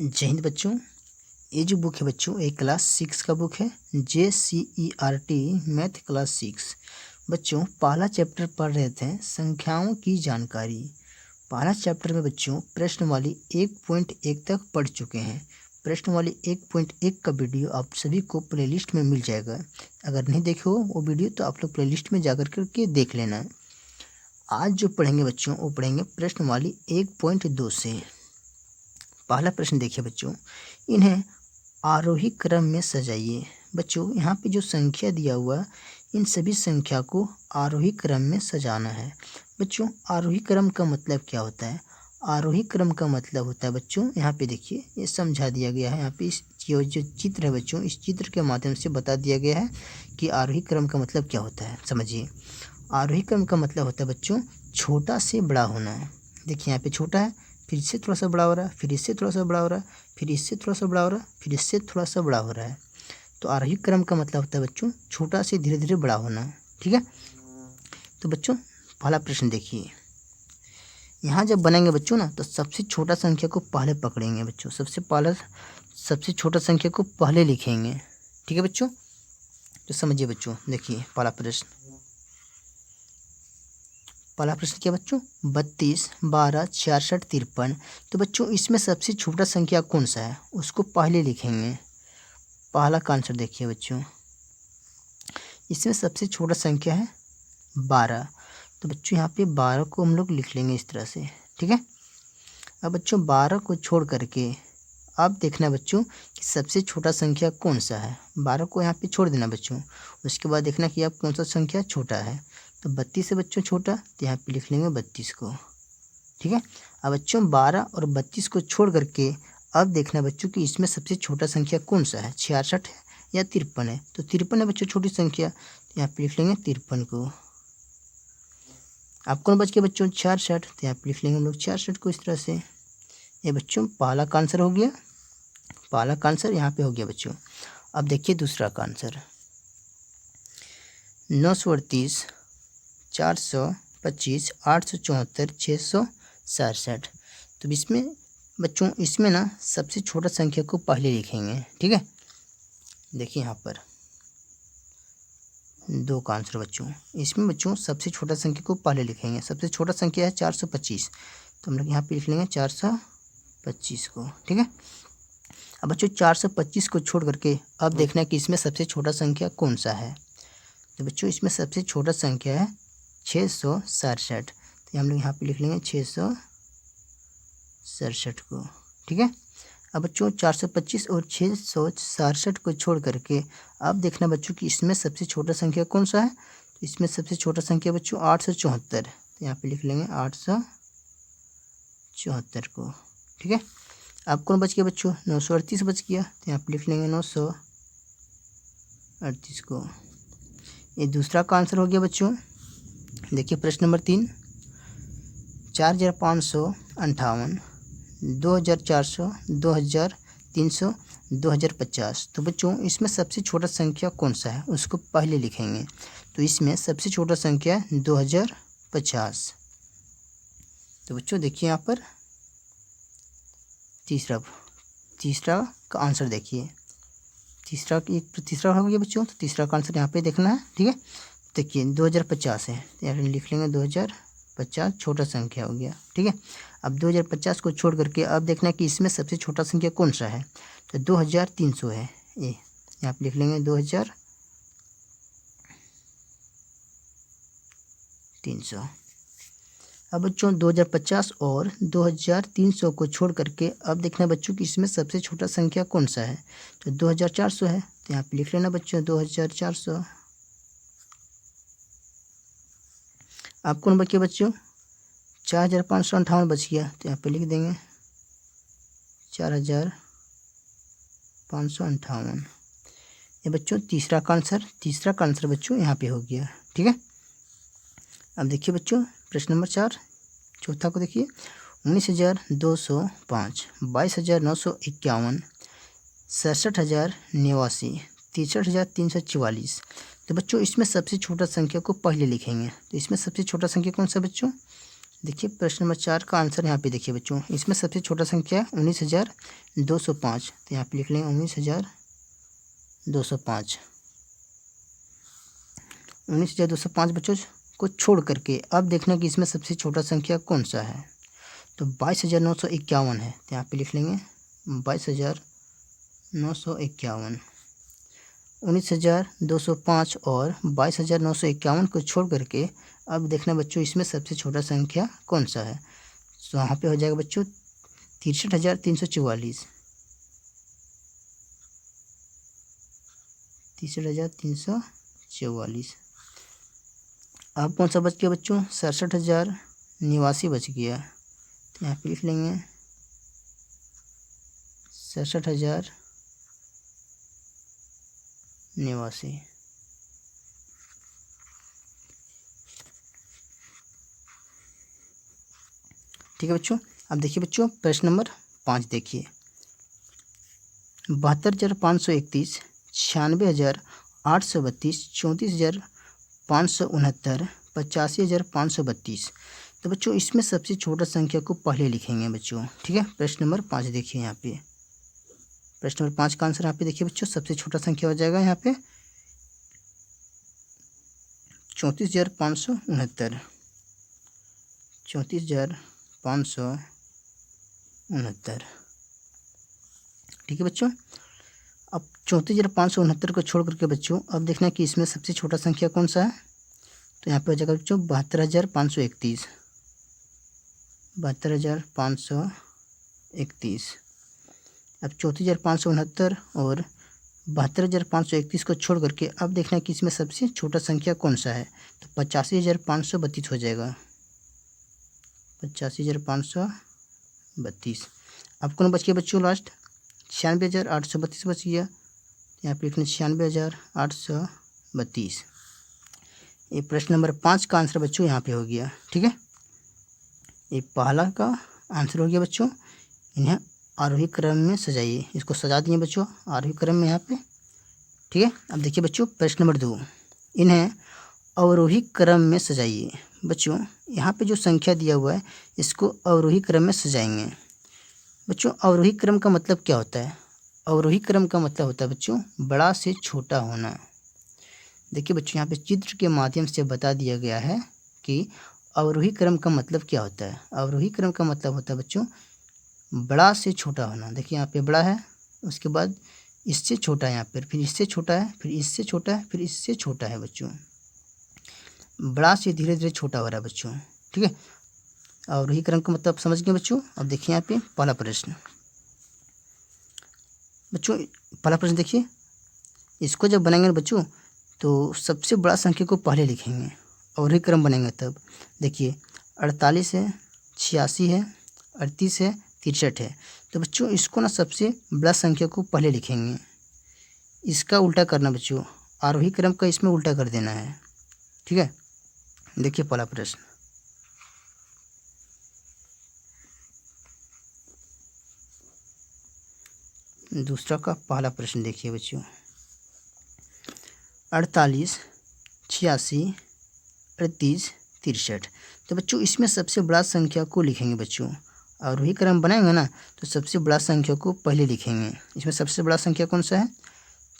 जय हिंद बच्चों। ये जो बुक है बच्चों, एक क्लास 6 का बुक है, JCERT मैथ क्लास 6। बच्चों पहला चैप्टर पढ़ रहे थे संख्याओं की जानकारी। पहला चैप्टर में बच्चों प्रश्नवाली 1.1 तक पढ़ चुके हैं। प्रश्नवाली 1.1 का वीडियो आप सभी को प्लेलिस्ट में मिल जाएगा। अगर नहीं देखे हो वो वीडियो तो आप लोग प्लेलिस्ट में जाकर करके देख लेना है। आज जो पढ़ेंगे बच्चों वो पढ़ेंगे प्रश्नवाली 1.2 से। पहला प्रश्न देखिए बच्चों, इन्हें आरोही क्रम में सजाइए। बच्चों यहाँ पे जो संख्या दिया हुआ इन सभी संख्या को आरोही क्रम में सजाना है। बच्चों आरोही क्रम का मतलब क्या होता है? आरोही क्रम का मतलब होता है बच्चों, यहाँ पे देखिए ये समझा दिया गया है। यहाँ पे इस जो चित्र है बच्चों, इस चित्र के माध्यम से बता दिया गया है कि आरोही क्रम का मतलब क्या होता है। समझिए, आरोही क्रम का मतलब होता है बच्चों छोटा से बड़ा होना है। देखिए यहाँ पे छोटा है, फिर इससे थोड़ा सा बड़ा हो रहा है, फिर इससे थोड़ा सा बड़ा हो रहा है, फिर इससे थोड़ा सा बड़ा हो रहा है, फिर इससे थोड़ा सा बड़ा हो रहा है। तो आरोही क्रम का मतलब होता है बच्चों छोटा से धीरे धीरे बड़ा होना। ठीक है, तो बच्चों पहला प्रश्न देखिए। यहाँ जब बनेंगे बच्चों ना तो सबसे छोटा संख्या को पहले पकड़ेंगे बच्चों। सबसे छोटा संख्या को पहले लिखेंगे। ठीक है बच्चों, तो समझिए बच्चों। देखिए पहला प्रश्न क्या बच्चों? 32, 12, 66, 53। तो बच्चों इसमें सबसे छोटा संख्या कौन सा है उसको पहले लिखेंगे। पहला का आंसर देखिए बच्चों, इसमें सबसे छोटा संख्या है 12। तो बच्चों यहाँ पे 12 को हम लोग लिख लेंगे इस तरह से। ठीक है, अब बच्चों 12 को छोड़ करके अब देखना बच्चों कि सबसे छोटा संख्या कौन सा है। 12 को यहाँ पे छोड़ देना बच्चों, उसके बाद देखना कि अब कौन सा संख्या छोटा है। तो 32 से बच्चों छोटा, तो यहाँ पे लिख लेंगे 32 को। ठीक है, अब बच्चों 12 और 32 को छोड़ करके अब देखना बच्चों कि इसमें सबसे छोटा संख्या कौन सा है, 66 है या 53 है। तो 53 है बच्चों छोटी संख्या, तो यहाँ पे लिख लेंगे 53 को। अब कौन बच गया बच्चों? 66, तो यहाँ पे लिख लेंगे हम लोग 66 को इस तरह से। ये बच्चों पहला का आंसर हो गया। पहला का आंसर यहाँ पे हो गया बच्चों। अब देखिए दूसरा का आंसर, 938, 425, 874, 667। तो इसमें बच्चों इसमें ना सबसे छोटा संख्या को पहले लिखेंगे। ठीक है, देखिए यहाँ पर 2 का आंसर बच्चों। इसमें बच्चों सबसे छोटा संख्या को पहले लिखेंगे। सबसे छोटा संख्या है 425, तो हम लोग यहाँ पे लिख लेंगे 425 को। ठीक है, अब बच्चों 425 को छोड़ करके अब देखना है कि इसमें सबसे छोटा संख्या कौन सा है। तो बच्चों इसमें सबसे छोटा संख्या है 667, तो हम लोग यहाँ पे लिख लेंगे 667 को। ठीक है, अब बच्चों 425 और 667 को छोड़ करके अब देखना बच्चों कि इसमें सबसे छोटा संख्या कौन सा है। तो इसमें सबसे छोटा संख्या बच्चों 874, तो यहाँ पे लिख लेंगे 874 को। ठीक है, अब कौन बच गया बच्चों? 938 बच गया, तो यहाँ पे लिख लेंगे 938 को। ये दूसरा का आंसर हो गया बच्चों। देखिए प्रश्न नंबर 3, 4558, 2400, 2300, 2050। तो बच्चों इसमें सबसे छोटा संख्या कौन सा है उसको पहले लिखेंगे। तो इसमें सबसे छोटा संख्या है 2050। तो बच्चों देखिए यहाँ पर तीसरा का आंसर देखिए। तीसरा हो गया बच्चों, तो तीसरा का आंसर यहाँ पे देखना है। ठीक है, देखिए 2050 है, तो यहाँ लिख लेंगे 2050 छोटा संख्या हो गया। ठीक है, अब 2050 को छोड़ करके अब देखना कि इसमें सबसे छोटा संख्या कौन सा है। तो 2300 है, ये यहाँ पे लिख लेंगे 2300। अब बच्चों 2050 और 2300 को छोड़ करके अब देखना बच्चों कि इसमें सबसे छोटा संख्या कौन सा है। तो 2400 है, तो यहाँ पे लिख लेना बच्चों 2400। अब कौन बच गया बच्चों? 4558 बच गया, तो यहाँ पे लिख देंगे 4558। ये बच्चों तीसरा का आंसर बच्चों यहाँ पे हो गया। ठीक है, अब देखिए बच्चों प्रश्न नंबर 4 चौथा को देखिए। 19,205, 22,951, 67,089, 63,344। तो बच्चों इसमें सबसे छोटा संख्या को पहले लिखेंगे। तो इसमें सबसे छोटा संख्या कौन सा बच्चों? देखिए प्रश्न नंबर 4 का आंसर यहाँ पे देखिए बच्चों, इसमें सबसे छोटा संख्या 19,205, तो यहाँ पे लिख लेंगे 19,205। 19,205 बच्चों को छोड़ करके अब देखना कि इसमें सबसे छोटा संख्या कौन सा है, तो 22,951 है, तो यहाँ पे लिख लेंगे 22,951। 19,205 और 22,951 को छोड़ करके अब देखना बच्चों इसमें सबसे छोटा संख्या कौन सा है, तो यहाँ पे हो जाएगा बच्चों 63,344। 63,344। अब कौन सा बच गया बच्चों, 67,089 बच गया, तो यहाँ पे लिख लेंगे 67,089। ठीक है बच्चों। अब देखिए बच्चों प्रश्न नंबर 5 देखिए, 72,531, 96,832, 34,569, 85,532। तो बच्चों इसमें सबसे छोटा संख्या को पहले लिखेंगे बच्चों, ठीक है। प्रश्न नंबर 5 देखिए यहाँ पे, प्रश्न नंबर 5 का आंसर यहाँ पे देखिए बच्चों, सबसे छोटा संख्या हो जाएगा यहाँ पे 34,569, 34,569। ठीक है बच्चों। अब 34,569 को छोड़ करके बच्चों अब देखना कि इसमें सबसे छोटा संख्या कौन सा है, तो यहाँ पे हो जाएगा बच्चों 72,531, 72,531। अब 34,569 और 72,531 को छोड़ करके अब देखना कि इसमें सबसे छोटा संख्या कौन सा है, तो 85,532 हो जाएगा, 85,532। अब कौन बच गया बच्चों लास्ट, 96,832 बच गया, यहाँ पे लिखना 96,832। ये प्रश्न नंबर 5 का आंसर बच्चों यहाँ पे हो गया, ठीक है। ये पहला का आंसर हो गया बच्चों। इन्हें आरोही क्रम में सजाइए, इसको सजा दिए बच्चों आरोही क्रम में यहाँ पे, ठीक है। अब देखिए बच्चों प्रश्न नंबर 2, इन्हें अवरोही क्रम में सजाइए। बच्चों यहाँ पे जो संख्या दिया हुआ है इसको अवरोही क्रम में सजाएंगे। बच्चों अवरोही क्रम का मतलब क्या होता है, अवरोही क्रम का मतलब होता है बच्चों बड़ा से छोटा होना। देखिए बच्चों यहाँ पे चित्र के माध्यम से बता दिया गया है कि अवरोही क्रम का मतलब क्या होता है। अवरोही क्रम का मतलब होता है बच्चों बड़ा से छोटा होना। देखिए यहाँ पे बड़ा है, उसके बाद इससे छोटा है यहाँ पर, फिर इससे छोटा है, फिर इससे छोटा है, फिर इससे छोटा है बच्चों। बड़ा से धीरे धीरे छोटा हो रहा है बच्चों, ठीक है। अवरोही क्रम का मतलब समझ गए बच्चों। अब देखिए यहाँ पे पहला प्रश्न बच्चों, पहला प्रश्न देखिए, इसको जब बनाएंगे ना बच्चों तो सबसे बड़ा संख्या को पहले लिखेंगे, अवरोही क्रम बनेंगे तब। देखिए 48 है, 86 है, 38 है, 63 है, तो बच्चों इसको ना सबसे बड़ा संख्या को पहले लिखेंगे। इसका उल्टा करना बच्चों, आरोही क्रम का इसमें उल्टा कर देना है, ठीक है। देखिए पहला प्रश्न, दूसरा का पहला प्रश्न देखिए बच्चों, 48, 86, 38, 63। तो बच्चों इसमें सबसे बड़ा संख्या को लिखेंगे बच्चों। आरोही क्रम बनाएंगे ना तो सबसे बड़ा संख्या को पहले लिखेंगे। इसमें सबसे बड़ा संख्या कौन सा है,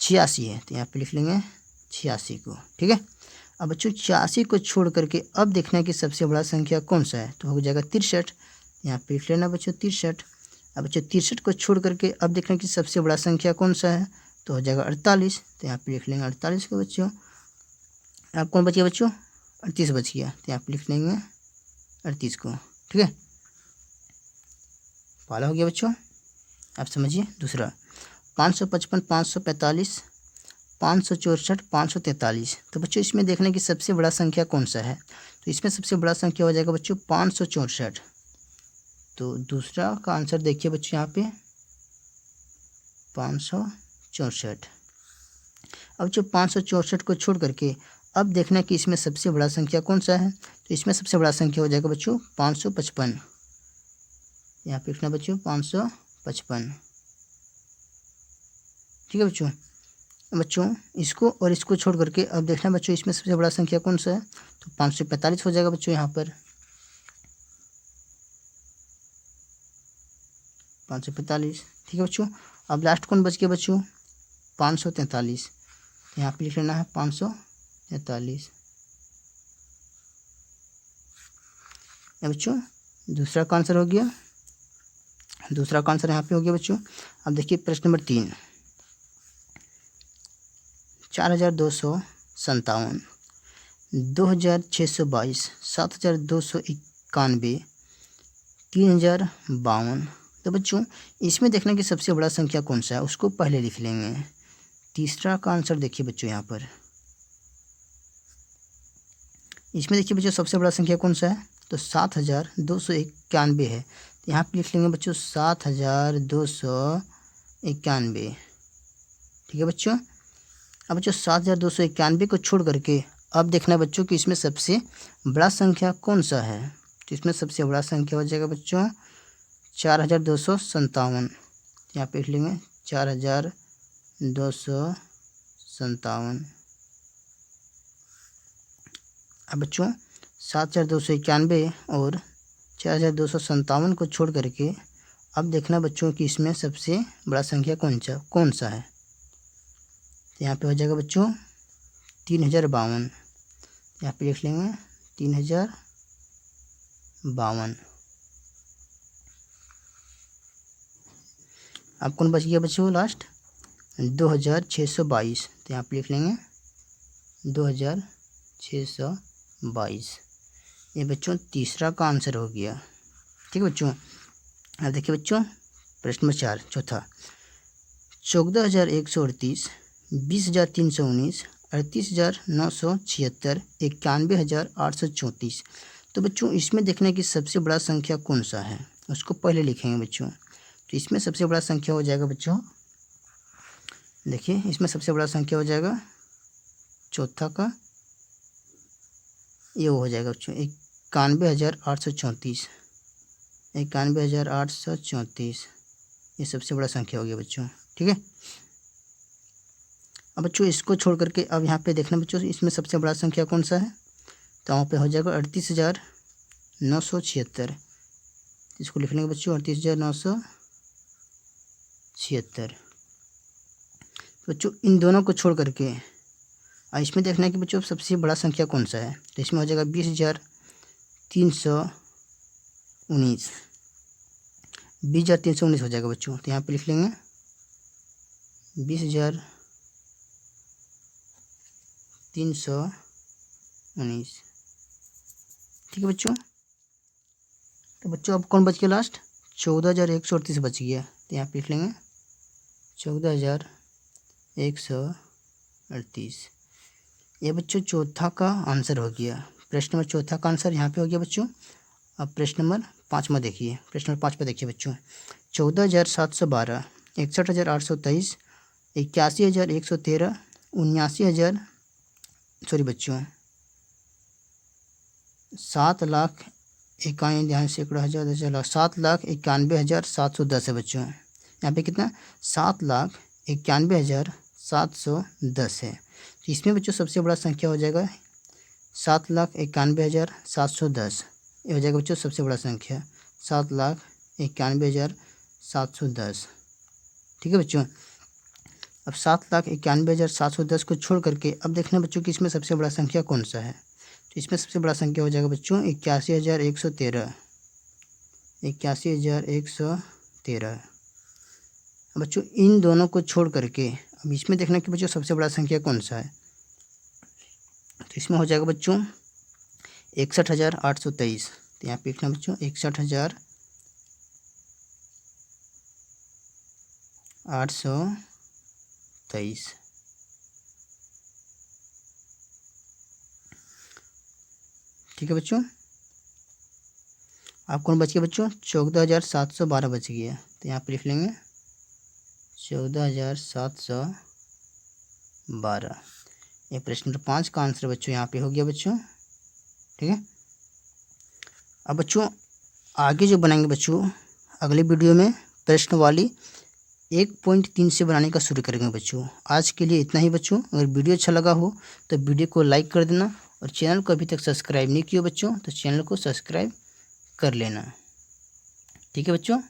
86 है, तो यहाँ पे लिख लेंगे 86 को, ठीक है। अब बच्चों 86 को छोड़ करके अब देखना है कि सबसे बड़ा संख्या कौन सा है, तो हो जाएगा 63, यहाँ पे लिख लेना बच्चों 63। अब बच्चों 63 को छोड़ करके अब देखना कि सबसे बड़ा संख्या कौन सा है, तो हो जाएगा 48, तो यहाँ पे लिख लेंगे 48 को बच्चों। अब कौन बच गया बच्चों, 38 बच गया, तो यहाँ पे लिख लेंगे 38 को, ठीक है। पहला हो गया बच्चों। आप समझिए दूसरा, 555, 545, 564, 543। तो बच्चों इसमें देखना कि सबसे बड़ा संख्या कौन सा है, तो इसमें सबसे बड़ा संख्या हो जाएगा बच्चों 564। तो दूसरा का आंसर देखिए बच्चों यहाँ पे 564। अब जो 564 को छोड़ करके अब देखना कि इसमें सबसे बड़ा संख्या कौन सा है, तो इसमें सबसे बड़ा संख्या हो जाएगा बच्चों 555। यहाँ पे लिखना बच्चों 555, ठीक है बच्चों। बच्चों इसको और इसको छोड़ करके अब देखना बच्चों इसमें सबसे बड़ा संख्या कौन सा है, तो 545 हो जाएगा बच्चों यहाँ पर। 545। ठीक है बच्चों। अब लास्ट कौन बच गया बच्चों? 543। यहाँ पे लिख लेना है 543। बच्चों दूसरा का आंसर हो गया। दूसरा का आंसर यहाँ पे हो गया बच्चों। अब देखिए प्रश्न नंबर 3, 4257, 2622, 7291, 3052। तो बच्चों इसमें देखना कि सबसे बड़ा संख्या कौन सा है, उसको पहले लिख लेंगे। तीसरा का आंसर देखिए बच्चों यहाँ पर, इसमें देखिए बच्चों सबसे बड़ा संख्या कौन सा है, तो 7291 है। तो यहाँ पे लिख लेंगे बच्चों 7291। ठीक है बच्चों। अब बच्चों 7291 को छोड़ करके अब देखना है बच्चों कि इसमें सबसे बड़ा संख्या कौन सा है। तो इसमें सबसे बड़ा संख्या हो जाएगा बच्चों 4257। यहाँ पे लिख लेंगे 4257। अब बच्चों 7291 और 4257 को छोड़ करके अब देखना बच्चों कि इसमें सबसे बड़ा संख्या कौन सा है। तो यहाँ पे हो जाएगा बच्चों 3052। यहाँ पे लिख लेंगे 3052। अब कौन बच गया बच्चों लास्ट? 2622। तो यहाँ पे लिख लेंगे 2622। ये बच्चों तीसरा का आंसर हो गया। ठीक है बच्चों। अब देखिए बच्चों प्रश्न नंबर 4 चौथा, 14138, 20319, 38976, 91834। तो बच्चों इसमें देखना है कि सबसे बड़ा संख्या कौन सा है, उसको पहले लिखेंगे बच्चों। तो इसमें सबसे बड़ा संख्या हो जाएगा बच्चों, देखिए इसमें सबसे बड़ा संख्या हो जाएगा चौथा का, ये हो जाएगा बच्चों 91834। 91834 ये सबसे बड़ा संख्या हो गया बच्चों। ठीक है। अब बच्चों इसको छोड़ करके अब यहाँ पे देखना बच्चों इसमें सबसे बड़ा संख्या कौन सा है, तो वहाँ पे हो जाएगा 38976। इसको लिख लेंगे बच्चों 38976। बच्चों इन दोनों को छोड़ करके और इसमें देखना है कि बच्चों सबसे बड़ा संख्या कौन सा है। तो इसमें हो जाएगा 20319। 20319 हो जाएगा बच्चों। तो यहाँ पे लिख लेंगे 20319। ठीक है बच्चों। तो बच्चों अब कौन बच गया लास्ट? 14138 बच गया। तो यहाँ पे लिख लेंगे 14138। ये बच्चों चौथा का आंसर हो गया। प्रश्न नंबर चौथा का आंसर यहाँ पे हो गया बच्चों। अब प्रश्न नंबर 5 में देखिए। प्रश्न नंबर 5 पर देखिए बच्चों, 14712, 61823, 81113, 791,000 बच्चों 7,91,000 ध्यान से 7,91,710 है बच्चों। यहाँ पे कितना 7,91,710 है। तो इसमें बच्चों सबसे बड़ा संख्या हो जाएगा 7,91,710। ये हो जाएगा बच्चों सबसे बड़ा संख्या 7,91,710। ठीक है बच्चों। अब 7,91,710 को छोड़ करके अब देखना बच्चों कि इसमें सबसे बड़ा संख्या कौन सा है। तो इसमें सबसे बड़ा संख्या हो जाएगा बच्चों 81,113। 81,113। बच्चों इन दोनों को छोड़ करके अब इसमें देखना कि बच्चों सबसे बड़ा संख्या कौन सा है। तो इसमें हो जाएगा बच्चों 61,823। तो यहाँ पे लिखना बच्चों 61,823। ठीक है बच्चों। आप कौन बच गया बच्चों? 14,712 बच गया। तो यहाँ पे लिख लेंगे 14,712। ये प्रश्न नंबर 5 का आंसर बच्चों यहाँ पे हो गया बच्चों। ठीक है। अब बच्चों आगे जो बनाएंगे बच्चों अगले वीडियो में प्रश्न वाली 1.3 से बनाने का शुरू करेंगे बच्चों। आज के लिए इतना ही बच्चों। अगर वीडियो अच्छा लगा हो तो वीडियो को लाइक कर देना और चैनल को अभी तक सब्सक्राइब नहीं किया बच्चों तो चैनल को सब्सक्राइब कर लेना। ठीक है बच्चों।